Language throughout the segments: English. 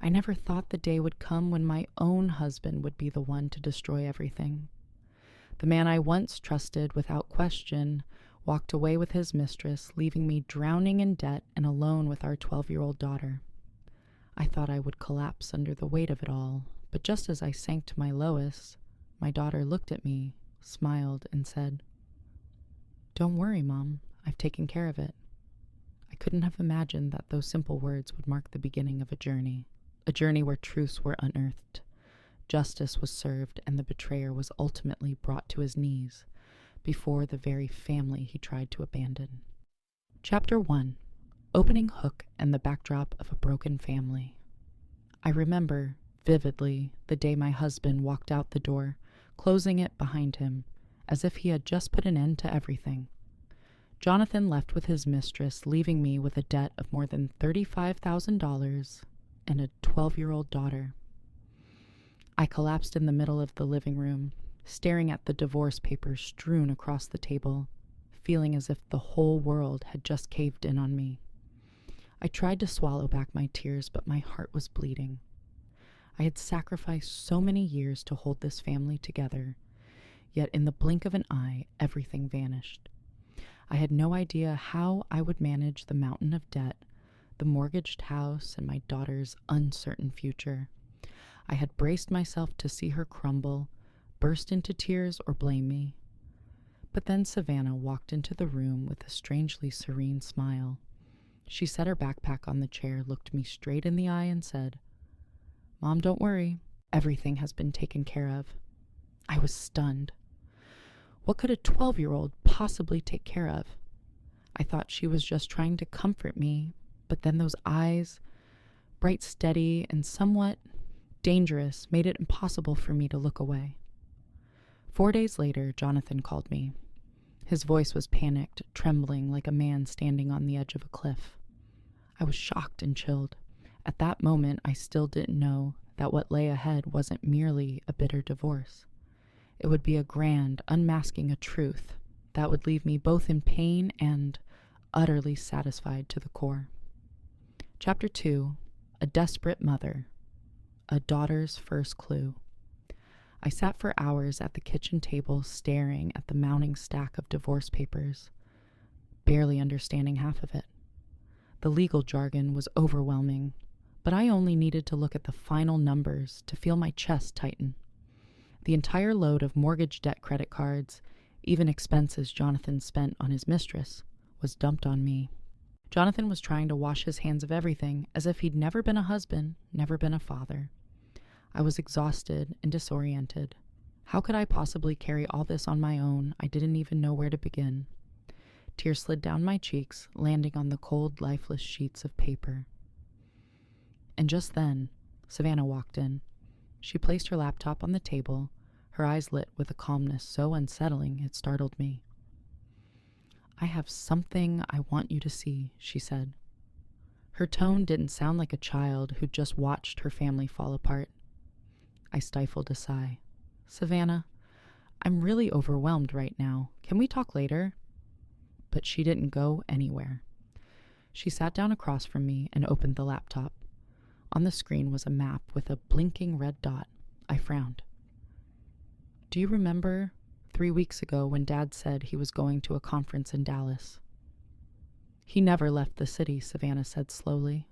I never thought the day would come when my own husband would be the one to destroy everything. The man I once trusted without question walked away with his mistress, leaving me drowning in debt and alone with our 12-year-old daughter. I thought I would collapse under the weight of it all, but just as I sank to my lowest, my daughter looked at me, smiled, and said, "Don't worry, Mom, I've taken care of it." I couldn't have imagined that those simple words would mark the beginning of a journey where truths were unearthed, justice was served, and the betrayer was ultimately brought to his knees before the very family he tried to abandon. Chapter 1. Opening hook and the backdrop of a broken family. I remember vividly the day my husband walked out the door, closing it behind him, as if he had just put an end to everything. Jonathan left with his mistress, leaving me with a debt of more than $35,000 and a 12-year-old daughter. I collapsed in the middle of the living room, staring at the divorce papers strewn across the table, feeling as if the whole world had just caved in on me. I tried to swallow back my tears, but my heart was bleeding. I had sacrificed so many years to hold this family together, yet in the blink of an eye, everything vanished. I had no idea how I would manage the mountain of debt, the mortgaged house, and my daughter's uncertain future. I had braced myself to see her crumble, burst into tears, or blame me. But then Savannah walked into the room with a strangely serene smile. She set her backpack on the chair, looked me straight in the eye, and said, "Mom, don't worry. Everything has been taken care of." I was stunned. What could a 12-year-old possibly take care of? I thought she was just trying to comfort me, but then those eyes, bright, steady, and somewhat dangerous, made it impossible for me to look away. 4 days later, Jonathan called me. His voice was panicked, trembling like a man standing on the edge of a cliff. I was shocked and chilled. At that moment, I still didn't know that what lay ahead wasn't merely a bitter divorce. It would be a grand unmasking of truth that would leave me both in pain and utterly satisfied to the core. Chapter 2. A Desperate Mother. A Daughter's First Clue. I sat for hours at the kitchen table staring at the mounting stack of divorce papers, barely understanding half of it. The legal jargon was overwhelming, but I only needed to look at the final numbers to feel my chest tighten. The entire load of mortgage debt, credit cards, even expenses Jonathan spent on his mistress, was dumped on me. Jonathan was trying to wash his hands of everything as if he'd never been a husband, never been a father. I was exhausted and disoriented. How could I possibly carry all this on my own? I didn't even know where to begin. Tears slid down my cheeks, landing on the cold, lifeless sheets of paper. And just then, Savannah walked in. She placed her laptop on the table, her eyes lit with a calmness so unsettling it startled me. "I have something I want you to see," she said. Her tone didn't sound like a child who'd just watched her family fall apart. I stifled a sigh. "Savannah, I'm really overwhelmed right now. Can we talk later?" But she didn't go anywhere. She sat down across from me and opened the laptop. On the screen was a map with a blinking red dot. I frowned. "Do you remember 3 weeks ago when Dad said he was going to a conference in Dallas?" "He never left the city," Savannah said slowly.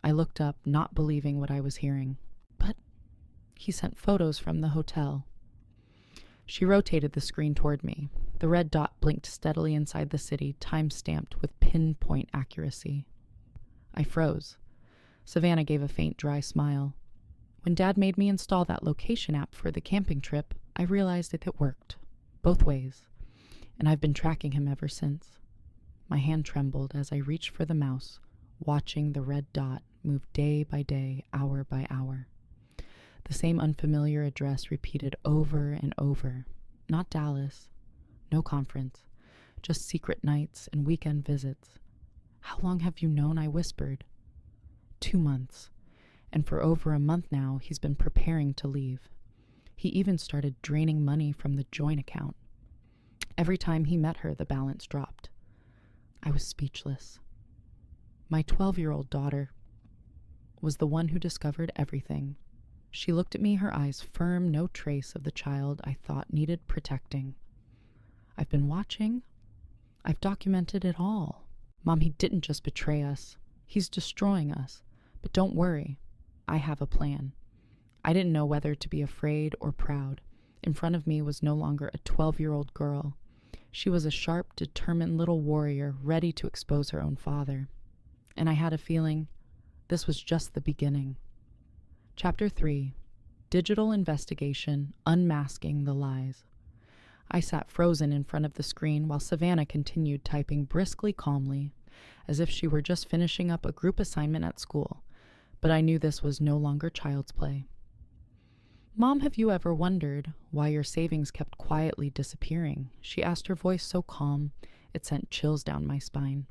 I looked up, not believing what I was hearing. "But he sent photos from the hotel." She rotated the screen toward me. The red dot blinked steadily inside the city, time-stamped with pinpoint accuracy. I froze. Savannah gave a faint, dry smile. "When Dad made me install that location app for the camping trip, I realized it worked, both ways, and I've been tracking him ever since." My hand trembled as I reached for the mouse, watching the red dot move day by day, hour by hour. The same unfamiliar address repeated over and over. Not Dallas, no conference, just secret nights and weekend visits. "How long have you known?" I whispered. 2 months, and for over a month now he's been preparing to leave. He even started draining money from the joint account. Every time he met her, the balance dropped. I was speechless. My 12-year-old daughter. was the one who discovered everything. She looked at me, her eyes firm, no trace of the child I thought needed protecting. I've been watching. I've documented it all. Mom, he didn't just betray us. He's destroying us. But don't worry. I have a plan. I didn't know whether to be afraid or proud. In front of me was no longer a 12-year-old girl. She was a sharp, determined little warrior ready to expose her own father. And I had a feeling this was just the beginning. Chapter 3. Digital Investigation, Unmasking the Lies. I sat frozen in front of the screen while Savannah continued typing briskly, calmly, as if she were just finishing up a group assignment at school, but I knew this was no longer child's play. Mom, have you ever wondered why your savings kept quietly disappearing? She asked, her voice so calm it sent chills down my spine.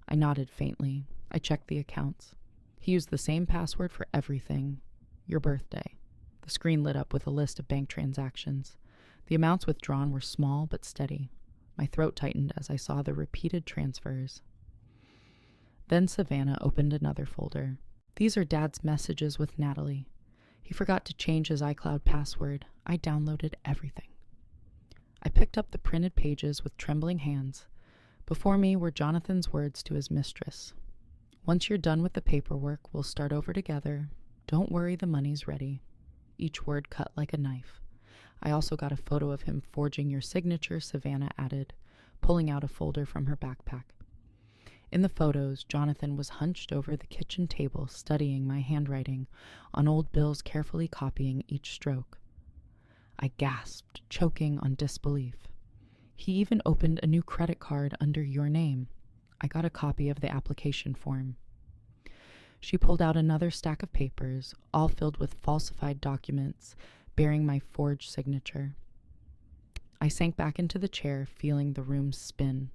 I nodded faintly. I checked the accounts. He used the same password for everything. Your birthday. The screen lit up with a list of bank transactions. The amounts withdrawn were small but steady. My throat tightened as I saw the repeated transfers. Then Savannah opened another folder. These are Dad's messages with Natalie. He forgot to change his iCloud password. I downloaded everything. I picked up the printed pages with trembling hands. Before me were Jonathan's words to his mistress. Once you're done with the paperwork, we'll start over together. Don't worry, the money's ready. Each word cut like a knife. I also got a photo of him forging your signature, Savannah added, pulling out a folder from her backpack. In the photos, Jonathan was hunched over the kitchen table, studying my handwriting on old bills, carefully copying each stroke. I gasped, choking on disbelief. He even opened a new credit card under your name. I got a copy of the application form. She pulled out another stack of papers, all filled with falsified documents bearing my forged signature. I sank back into the chair, feeling the room spin.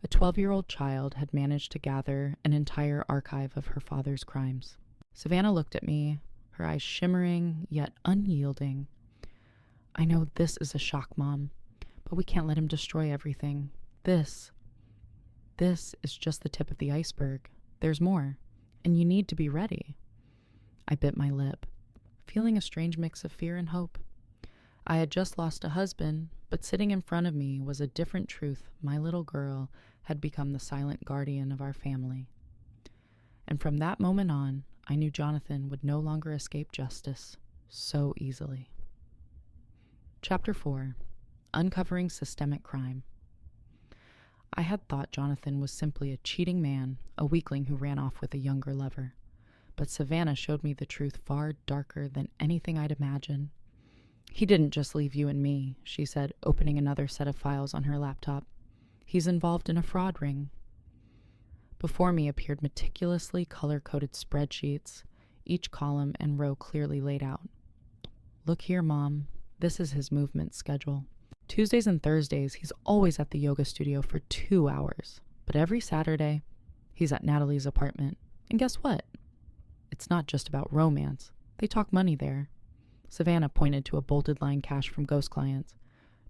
A 12-year-old child had managed to gather an entire archive of her father's crimes. Savannah looked at me, her eyes shimmering yet unyielding. I know this is a shock, Mom, but we can't let him destroy everything. This is just the tip of the iceberg. There's more, and you need to be ready. I bit my lip, feeling a strange mix of fear and hope. I had just lost a husband, but sitting in front of me was a different truth. My little girl had become the silent guardian of our family. And from that moment on, I knew Jonathan would no longer escape justice so easily. Chapter 4. Uncovering Systemic Crime. I had thought Jonathan was simply a cheating man, a weakling who ran off with a younger lover. But Savannah showed me the truth far darker than anything I'd imagined. He didn't just leave you and me, she said, opening another set of files on her laptop. He's involved in a fraud ring. Before me appeared meticulously color-coded spreadsheets, each column and row clearly laid out. Look here, Mom. This is his movement schedule. Tuesdays and Thursdays, he's always at the yoga studio for 2 hours. But every Saturday, he's at Natalie's apartment. And guess what? It's not just about romance. They talk money there. Savannah pointed to a bolded line cash from ghost clients,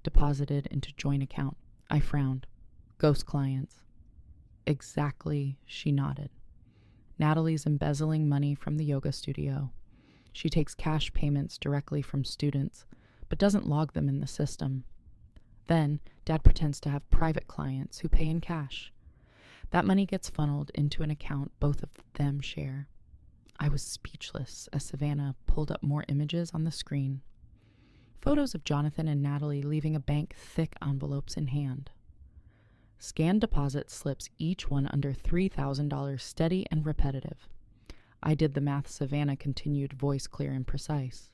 deposited into joint account. I frowned. Ghost clients. Exactly, she nodded. Natalie's embezzling money from the yoga studio. She takes cash payments directly from students, but doesn't log them in the system. Then, Dad pretends to have private clients who pay in cash. That money gets funneled into an account both of them share. I was speechless as Savannah pulled up more images on the screen. Photos of Jonathan and Natalie leaving a bank, thick envelopes in hand. Scanned deposit slips, each one under $3,000, steady and repetitive. I did the math, Savannah continued, voice clear and precise.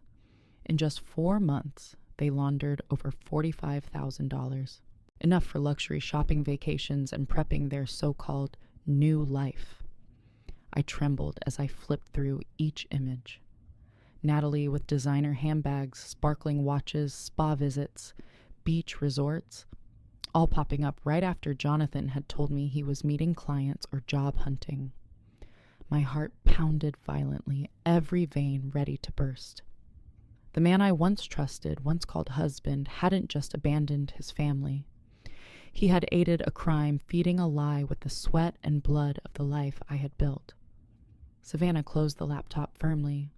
In just 4 months, they laundered over $45,000, enough for luxury shopping vacations and prepping their so-called new life. I trembled as I flipped through each image. Natalie with designer handbags, sparkling watches, spa visits, beach resorts, all popping up right after Jonathan had told me he was meeting clients or job hunting. My heart pounded violently, every vein ready to burst. The man I once trusted, once called husband, hadn't just abandoned his family. He had aided a crime, feeding a lie with the sweat and blood of the life I had built. Savannah closed the laptop firmly,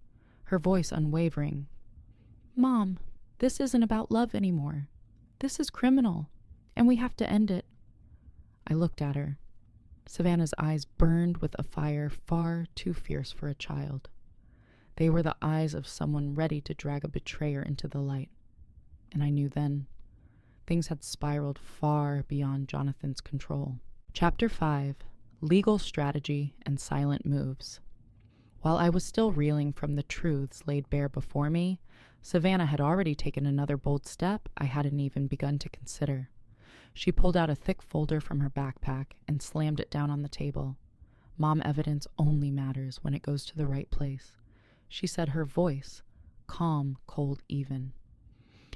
her voice unwavering. "Mom, this isn't about love anymore. This is criminal, and we have to end it." I looked at her. Savannah's eyes burned with a fire far too fierce for a child. They were the eyes of someone ready to drag a betrayer into the light. And I knew then, things had spiraled far beyond Jonathan's control. Chapter 5: Legal Strategy and Silent Moves. While I was still reeling from the truths laid bare before me, Savannah had already taken another bold step I hadn't even begun to consider. She pulled out a thick folder from her backpack and slammed it down on the table. Mom evidence only matters when it goes to the right place, she said, her voice calm, cold, even.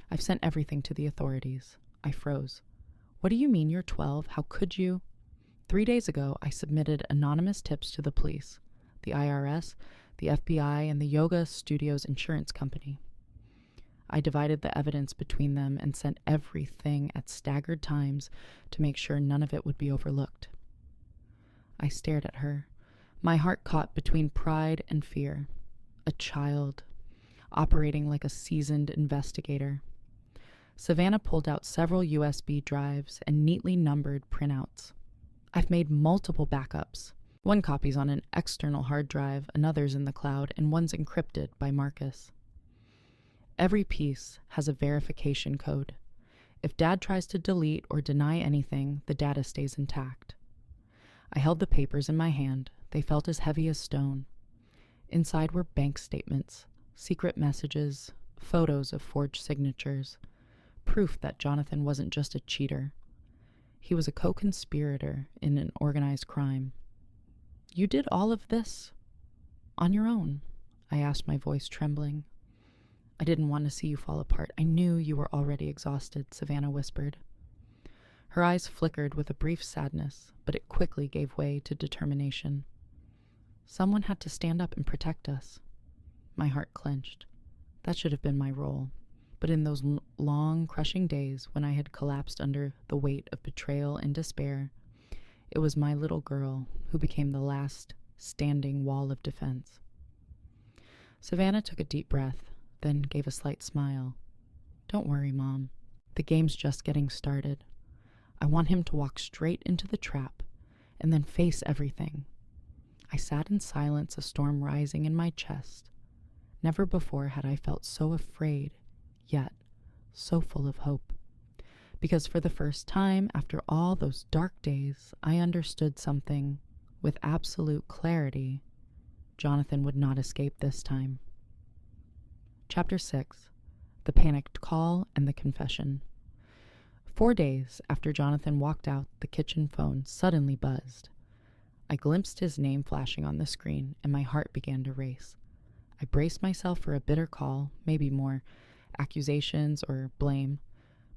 "I've sent everything to the authorities." I froze. "What do you mean you're 12? How could you?" 3 days ago, I submitted anonymous tips to the police, the IRS, the FBI, and the yoga studio's insurance company. I divided the evidence between them and sent everything at staggered times to make sure none of it would be overlooked. I stared at her, my heart caught between pride and fear. A child, operating like a seasoned investigator. Savannah pulled out several USB drives and neatly numbered printouts. "I've made multiple backups. One copy's on an external hard drive, another's in the cloud, and one's encrypted by Marcus. Every piece has a verification code. If Dad tries to delete or deny anything, the data stays intact." I held the papers in my hand. They felt as heavy as stone. Inside were bank statements, secret messages, photos of forged signatures, proof that Jonathan wasn't just a cheater. He was a co-conspirator in an organized crime. "You did all of this on your own?" I asked, my voice trembling. "I didn't want to see you fall apart. I knew you were already exhausted," Savannah whispered. Her eyes flickered with a brief sadness, but it quickly gave way to determination. "Someone had to stand up and protect us." My heart clenched. That should have been my role. But in those long, crushing days when I had collapsed under the weight of betrayal and despair, it was my little girl who became the last standing wall of defense. Savannah took a deep breath, then gave a slight smile. "Don't worry, Mom. The game's just getting started. I want him to walk straight into the trap and then face everything." I sat in silence, a storm rising in my chest. Never before had I felt so afraid, yet so full of hope. Because for the first time, after all those dark days, I understood something with absolute clarity. Jonathan would not escape this time. Chapter 6: The Panicked Call and the Confession. 4 days after Jonathan walked out, the kitchen phone suddenly buzzed. I glimpsed his name flashing on the screen, and my heart began to race. I braced myself for a bitter call, maybe more accusations or blame,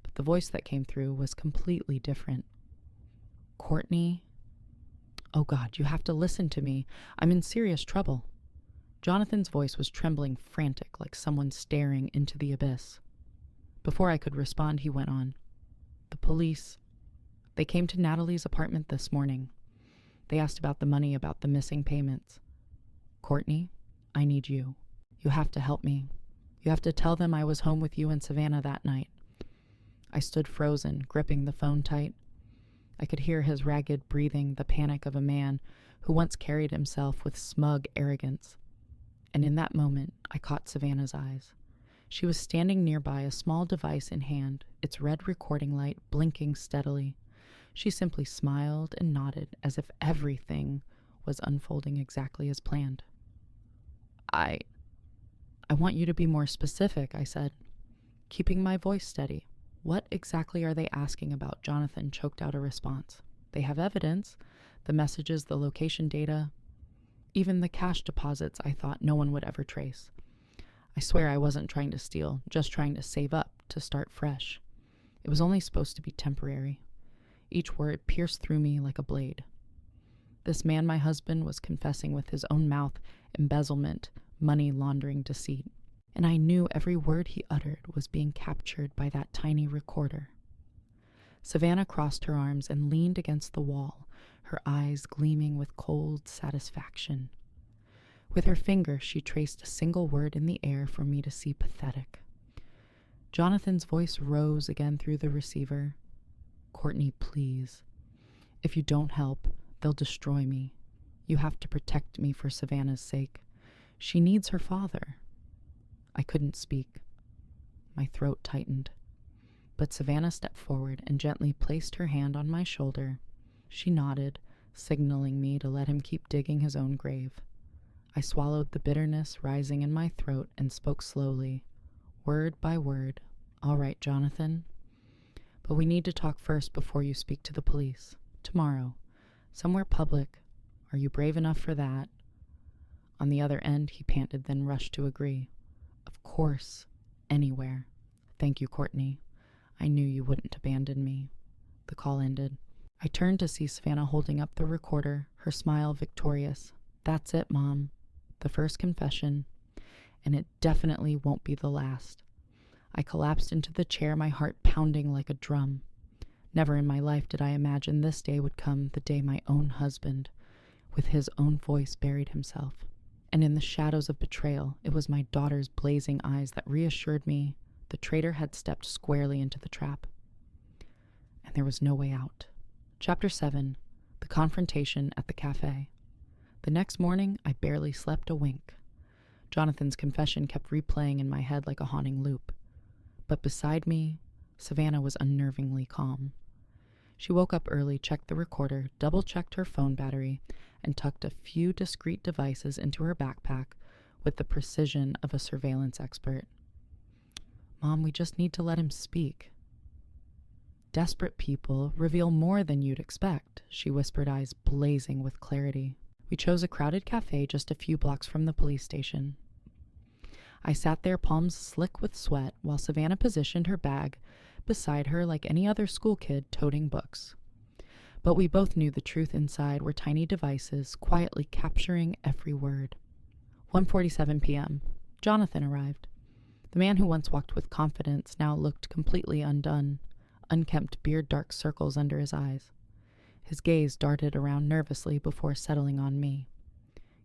but the voice that came through was completely different. "Courtney? Oh God, you have to listen to me. I'm in serious trouble." Jonathan's voice was trembling, frantic, like someone staring into the abyss. Before I could respond, he went on. "The police. They came to Natalie's apartment this morning. They asked about the money, about the missing payments. Courtney, I need you. You have to help me. You have to tell them I was home with you and Savannah that night." I stood frozen, gripping the phone tight. I could hear his ragged breathing, the panic of a man who once carried himself with smug arrogance. And in that moment, I caught Savannah's eyes. She was standing nearby, a small device in hand, its red recording light blinking steadily. She simply smiled and nodded as if everything was unfolding exactly as planned. I want you to be more specific," I said, keeping my voice steady. "What exactly are they asking about?" Jonathan choked out a response. "They have evidence, the messages, the location data, even the cash deposits I thought no one would ever trace. I swear I wasn't trying to steal, just trying to save up, to start fresh. It was only supposed to be temporary." Each word pierced through me like a blade. This man, my husband, was confessing with his own mouth embezzlement, money laundering, deceit. And I knew every word he uttered was being captured by that tiny recorder. Savannah crossed her arms and leaned against the wall, her eyes gleaming with cold satisfaction. With her finger, she traced a single word in the air for me to see pathetic. Jonathan's voice rose again through the receiver. "Courtney, please. If you don't help, they'll destroy me. You have to protect me for Savannah's sake. She needs her father." I couldn't speak. My throat tightened. But Savannah stepped forward and gently placed her hand on my shoulder. She nodded, signaling me to let him keep digging his own grave. I swallowed the bitterness rising in my throat and spoke slowly, word by word. "All right, Jonathan. But we need to talk first before you speak to the police. Tomorrow. Somewhere public. Are you brave enough for that?" On the other end, he panted, then rushed to agree. "Of course. Anywhere. Thank you, Courtney. I knew you wouldn't abandon me." The call ended. I turned to see Savannah holding up the recorder, her smile victorious. "That's it, Mom. The first confession. And it definitely won't be the last." I collapsed into the chair, my heart pounding like a drum. Never in my life did I imagine this day would come, the day my own husband, with his own voice, buried himself. And in the shadows of betrayal, it was my daughter's blazing eyes that reassured me the traitor had stepped squarely into the trap. And there was no way out. Chapter 7. The Confrontation at the Cafe. The next morning, I barely slept a wink. Jonathan's confession kept replaying in my head like a haunting loop. But beside me, Savannah was unnervingly calm. She woke up early, checked the recorder, double-checked her phone battery, and tucked a few discreet devices into her backpack with the precision of a surveillance expert. "Mom, we just need to let him speak." "Desperate people reveal more than you'd expect," she whispered, eyes blazing with clarity. We chose a crowded cafe just a few blocks from the police station. I sat there, palms slick with sweat, while Savannah positioned her bag beside her like any other school kid toting books. But we both knew the truth inside were tiny devices, quietly capturing every word. 1:47 p.m. Jonathan arrived. The man who once walked with confidence now looked completely undone, unkempt beard, dark circles under his eyes. His gaze darted around nervously before settling on me.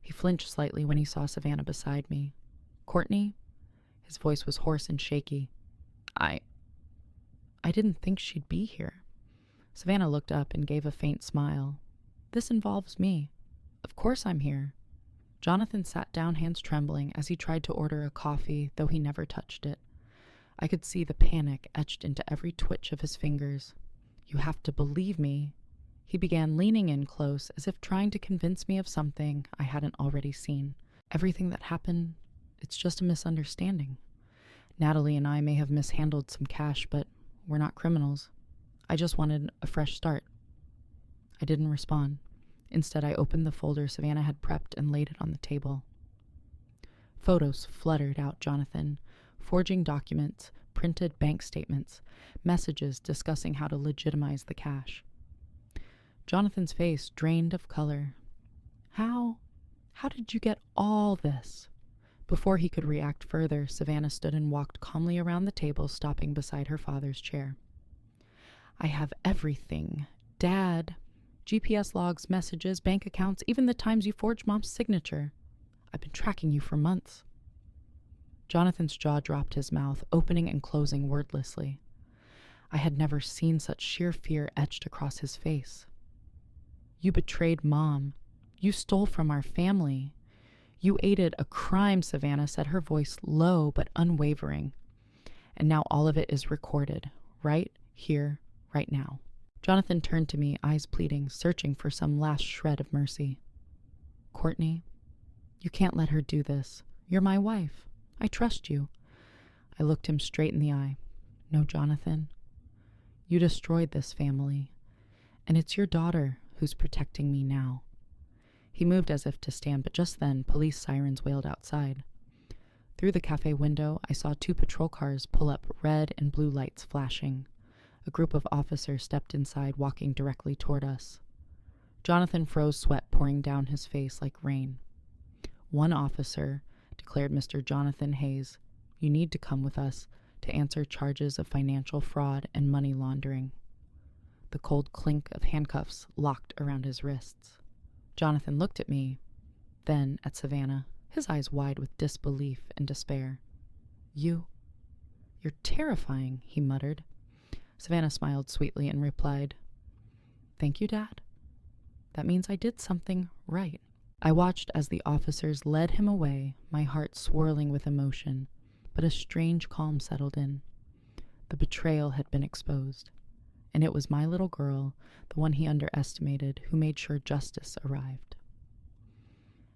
He flinched slightly when he saw Savannah beside me. "Courtney?" His voice was hoarse and shaky. I didn't think she'd be here." Savannah looked up and gave a faint smile. "This involves me. Of course I'm here." Jonathan sat down, hands trembling, as he tried to order a coffee, though he never touched it. I could see the panic etched into every twitch of his fingers. "You have to believe me." He began, leaning in close, as if trying to convince me of something I hadn't already seen. "Everything that happened, it's just a misunderstanding. Natalie and I may have mishandled some cash, but we're not criminals. I just wanted a fresh start." I didn't respond. Instead, I opened the folder Savannah had prepped and laid it on the table. Photos fluttered out Jonathan, forging documents, printed bank statements, messages discussing how to legitimize the cash. Jonathan's face drained of color. How did you get all this?" Before he could react further, Savannah stood and walked calmly around the table, stopping beside her father's chair. "I have everything. Dad, GPS logs, messages, bank accounts, even the times you forged Mom's signature. I've been tracking you for months." Jonathan's jaw dropped, his mouth opening and closing wordlessly. I had never seen such sheer fear etched across his face. "You betrayed Mom. You stole from our family. You aided a crime," Savannah said, her voice low but unwavering. "And now all of it is recorded, right here, right now." Jonathan turned to me, eyes pleading, searching for some last shred of mercy. "Courtney, you can't let her do this. You're my wife. I trust you." I looked him straight in the eye. "No, Jonathan. You destroyed this family, and it's your daughter who's protecting me now." He moved as if to stand, but just then, police sirens wailed outside. Through the cafe window, I saw 2 patrol cars pull up, red and blue lights flashing. A group of officers stepped inside, walking directly toward us. Jonathan froze, sweat pouring down his face like rain. "One officer," declared Mr. Jonathan Hayes, "you need to come with us to answer charges of financial fraud and money laundering." The cold clink of handcuffs locked around his wrists. Jonathan looked at me, then at Savannah. his eyes wide with disbelief and despair. You're terrifying, he muttered. Savannah smiled sweetly and replied, Thank you, Dad. That means I did something right. I watched as the officers led him away, my heart swirling with emotion, but a strange calm settled in. The betrayal had been exposed, and it was my little girl, the one he underestimated, who made sure justice arrived.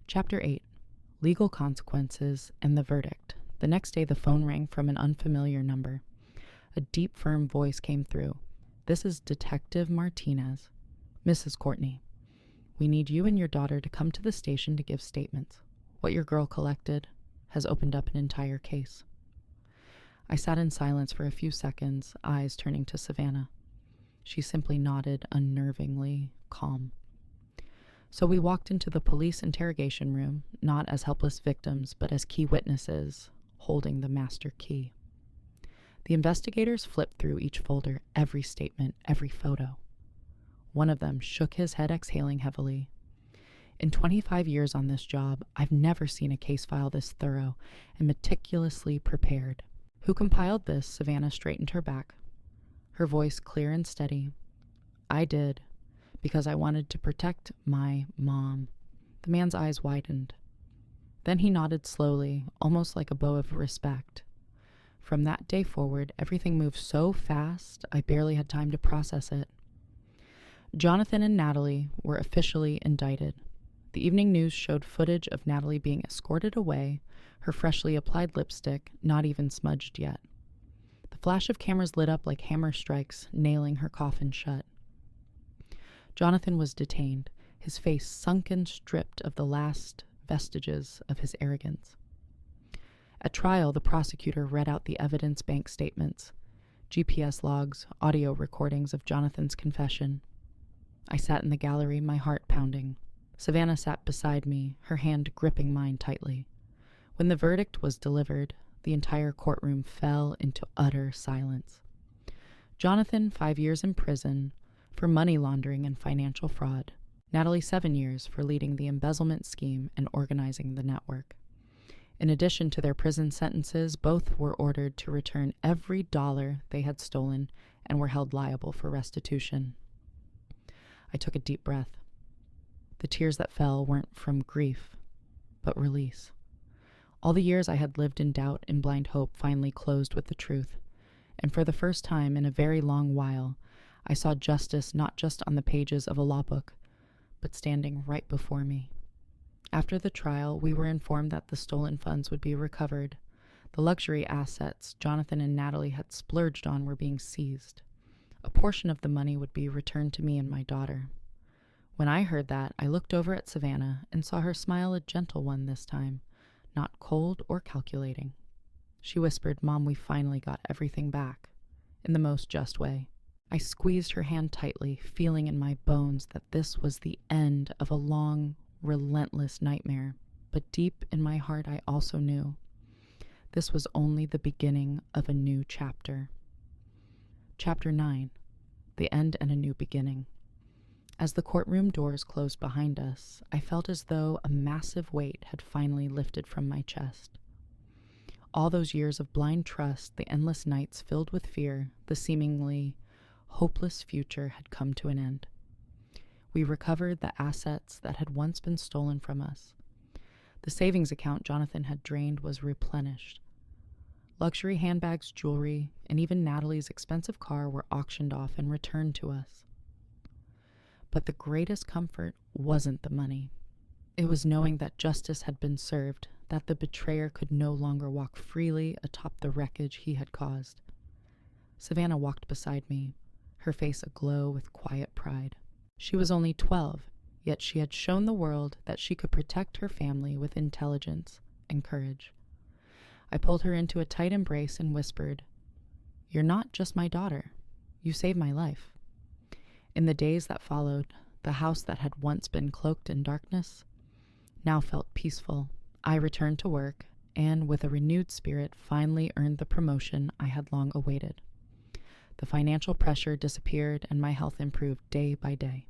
Chapter 8. Legal Consequences and the Verdict. The next day the phone rang from an unfamiliar number. A deep, firm voice came through. This is Detective Martinez. Mrs. Courtney, we need you and your daughter to come to the station to give statements. What your girl collected has opened up an entire case. I sat in silence for a few seconds, eyes turning to Savannah. She simply nodded, unnervingly calm. So we walked into the police interrogation room, not as helpless victims, but as key witnesses, holding the master key. The investigators flipped through each folder, every statement, every photo. One of them shook his head, exhaling heavily. In 25 years on this job, I've never seen a case file this thorough and meticulously prepared. Who compiled this? Savannah straightened her back, her voice clear and steady. I did, because I wanted to protect my mom. The man's eyes widened. Then he nodded slowly, almost like a bow of respect. From that day forward, everything moved so fast, I barely had time to process it. Jonathan and Natalie were officially indicted. The evening news showed footage of Natalie being escorted away, her freshly applied lipstick not even smudged yet. The flash of cameras lit up like hammer strikes, nailing her coffin shut. Jonathan was detained, his face sunken, stripped of the last vestiges of his arrogance. At trial, the prosecutor read out the evidence bank statements, GPS logs, audio recordings of Jonathan's confession. I sat in the gallery, my heart pounding. Savannah sat beside me, her hand gripping mine tightly. When the verdict was delivered, the entire courtroom fell into utter silence. Jonathan, 5 years in prison for money laundering and financial fraud. Natalie, 7 years for leading the embezzlement scheme and organizing the network. In addition to their prison sentences, both were ordered to return every dollar they had stolen and were held liable for restitution. I took a deep breath. The tears that fell weren't from grief, but release. All the years I had lived in doubt and blind hope finally closed with the truth, and for the first time in a very long while, I saw justice not just on the pages of a law book, but standing right before me. After the trial, we were informed that the stolen funds would be recovered. The luxury assets Jonathan and Natalie had splurged on were being seized. A portion of the money would be returned to me and my daughter. When I heard that, I looked over at Savannah and saw her smile, a gentle one this time, not cold or calculating. She whispered, Mom, we finally got everything back, in the most just way. I squeezed her hand tightly, feeling in my bones that this was the end of a long, relentless nightmare. But deep in my heart, I also knew this was only the beginning of a new chapter. Chapter 9. The End and a New Beginning. As the courtroom doors closed behind us, I felt as though a massive weight had finally lifted from my chest. All those years of blind trust, the endless nights filled with fear, the seemingly hopeless future had come to an end. We recovered the assets that had once been stolen from us. The savings account Jonathan had drained was replenished. Luxury handbags, jewelry, and even Natalie's expensive car were auctioned off and returned to us. But the greatest comfort wasn't the money. It was knowing that justice had been served, that the betrayer could no longer walk freely atop the wreckage he had caused. Savannah walked beside me, her face aglow with quiet pride. She was only 12, yet she had shown the world that she could protect her family with intelligence and courage. I pulled her into a tight embrace and whispered, You're not just my daughter. You saved my life. In the days that followed, the house that had once been cloaked in darkness now felt peaceful. I returned to work and, with a renewed spirit, finally earned the promotion I had long awaited. The financial pressure disappeared and my health improved day by day.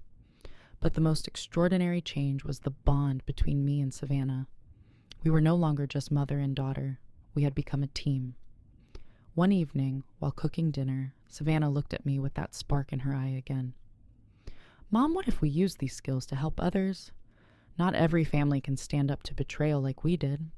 But the most extraordinary change was the bond between me and Savannah. We were no longer just mother and daughter. We had become a team. One evening, while cooking dinner, Savannah looked at me with that spark in her eye again. "Mom, what if we use these skills to help others? Not every family can stand up to betrayal like we did."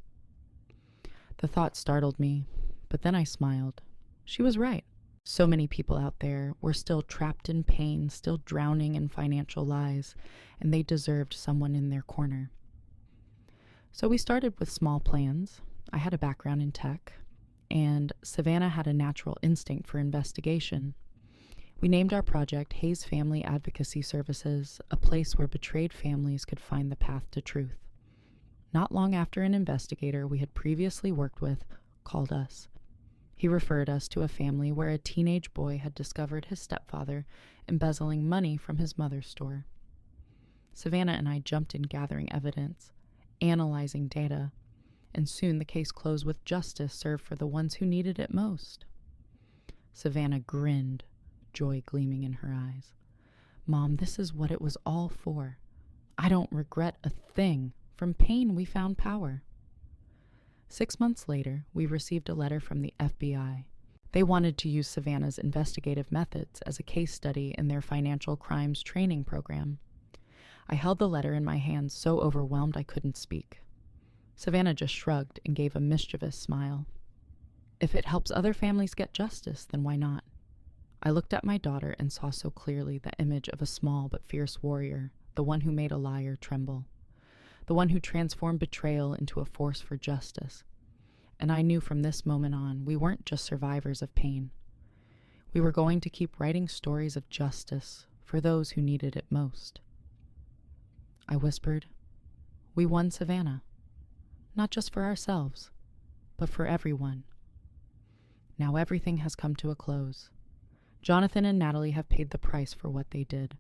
The thought startled me, but then I smiled. She was right. So many people out there were still trapped in pain, still drowning in financial lies, and they deserved someone in their corner. So we started with small plans. I had a background in tech, and Savannah had a natural instinct for investigation. We named our project Hayes Family Advocacy Services, a place where betrayed families could find the path to truth. Not long after an investigator we had previously worked with called us. He referred us to a family where a teenage boy had discovered his stepfather embezzling money from his mother's store. Savannah and I jumped in gathering evidence, analyzing data, and soon the case closed with justice served for the ones who needed it most. Savannah grinned, joy gleaming in her eyes. "Mom, this is what it was all for. I don't regret a thing. From pain, we found power." 6 months later, we received a letter from the FBI. They wanted to use Savannah's investigative methods as a case study in their financial crimes training program. I held the letter in my hands, so overwhelmed I couldn't speak. Savannah just shrugged and gave a mischievous smile. "If it helps other families get justice, then why not?" I looked at my daughter and saw so clearly the image of a small but fierce warrior, the one who made a liar tremble, the one who transformed betrayal into a force for justice. And I knew from this moment on, we weren't just survivors of pain. We were going to keep writing stories of justice for those who needed it most. I whispered, "We won, Savannah. Not just for ourselves, but for everyone." Now everything has come to a close. Jonathan and Natalie have paid the price for what they did.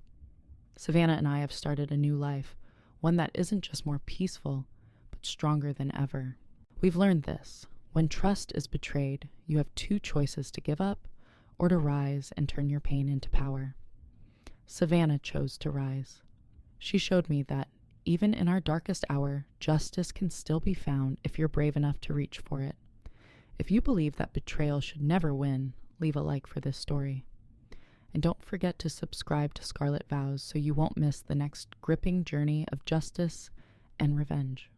Savannah and I have started a new life, one that isn't just more peaceful, but stronger than ever. We've learned this. When trust is betrayed, you have two choices: to give up or to rise and turn your pain into power. Savannah chose to rise. She showed me that even in our darkest hour, justice can still be found if you're brave enough to reach for it. If you believe that betrayal should never win, leave a like for this story. And don't forget to subscribe to Scarlet Vows so you won't miss the next gripping journey of justice and revenge.